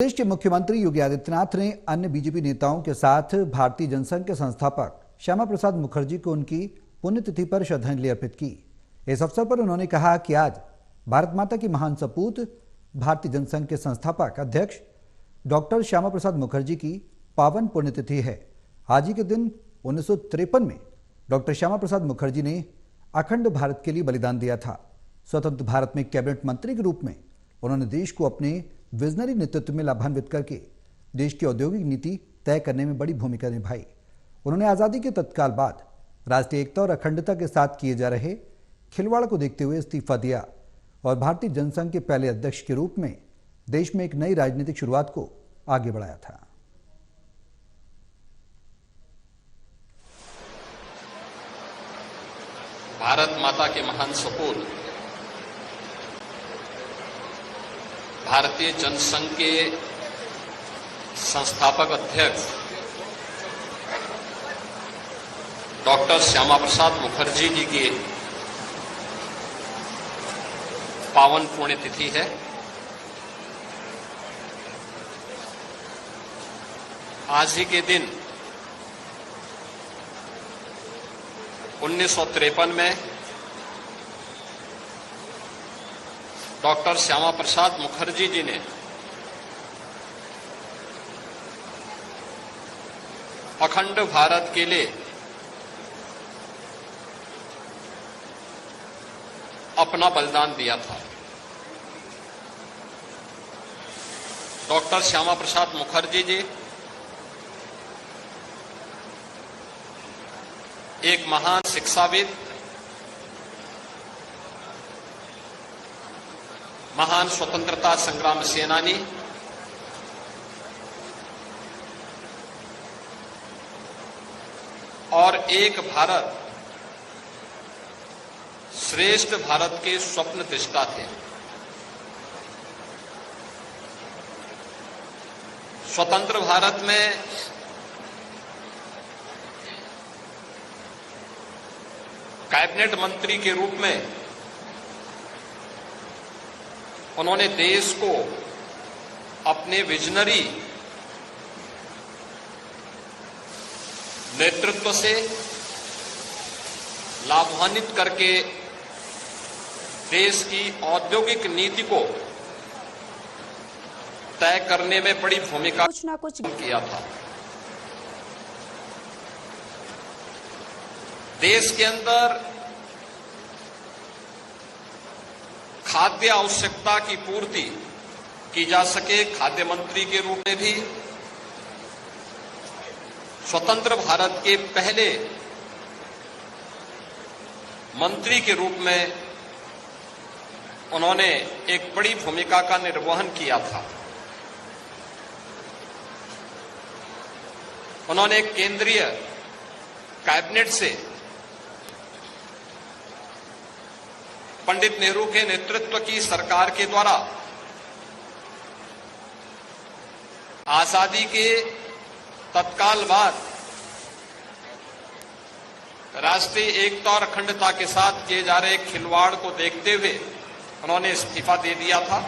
प्रदेश के मुख्यमंत्री योगी आदित्यनाथ ने अन्य बीजेपी नेताओं के साथ भारतीय जनसंघ के संस्थापक श्यामा प्रसाद मुखर्जी को उनकी पुण्यतिथि पर श्रद्धांजलि अर्पित की। इस अवसर पर उन्होंने कहा कि आज भारत माता की महान सपूत भारतीय जनसंघ के संस्थापक अध्यक्ष डॉक्टर श्यामा प्रसाद मुखर्जी की पावन पुण्यतिथि है। आज ही के दिन 1953 में डॉक्टर श्यामा प्रसाद मुखर्जी ने अखंड भारत के लिए बलिदान दिया था। स्वतंत्र भारत में कैबिनेट मंत्री के रूप में उन्होंने देश को अपने विजनरी नेतृत्व में लाभान्वित करके देश की औद्योगिक नीति तय करने में बड़ी भूमिका निभाई। उन्होंने आज़ादी के तत्काल बाद राष्ट्रीय एकता और अखंडता के साथ किए जा रहे खिलवाड़ को देखते हुए इस्तीफा दिया और भारतीय जनसंघ के पहले अध्यक्ष के रूप में देश में एक नई राजनीतिक शुरुआत को आगे बढ़ाया था। भारत माता के महान सपूत भारतीय जनसंघ के संस्थापक अध्यक्ष डॉक्टर श्यामा प्रसाद मुखर्जी जी की पावन पुण्यतिथि है। आज ही के दिन 1953 में डॉक्टर श्यामा प्रसाद मुखर्जी जी ने अखंड भारत के लिए अपना बलिदान दिया था। डॉक्टर श्यामा प्रसाद मुखर्जी जी एक महान शिक्षाविद, महान स्वतंत्रता संग्राम सेनानी, और एक भारत श्रेष्ठ भारत के स्वप्न दृष्टा थे। स्वतंत्र भारत में कैबिनेट मंत्री के रूप में उन्होंने देश को अपने विजनरी नेतृत्व से लाभान्वित करके देश की औद्योगिक नीति को तय करने में बड़ी भूमिका कुछ ना कुछ किया था। देश के अंदर खाद्य आवश्यकता की पूर्ति की जा सके, खाद्य मंत्री के रूप में भी स्वतंत्र भारत के पहले मंत्री के रूप में उन्होंने एक बड़ी भूमिका का निर्वहन किया था। उन्होंने केंद्रीय कैबिनेट से पंडित नेहरू के नेतृत्व की सरकार के द्वारा आजादी के तत्काल बाद राष्ट्रीय एकता और अखंडता के साथ किए जा रहे खिलवाड़ को देखते हुए उन्होंने इस्तीफा दे दिया था।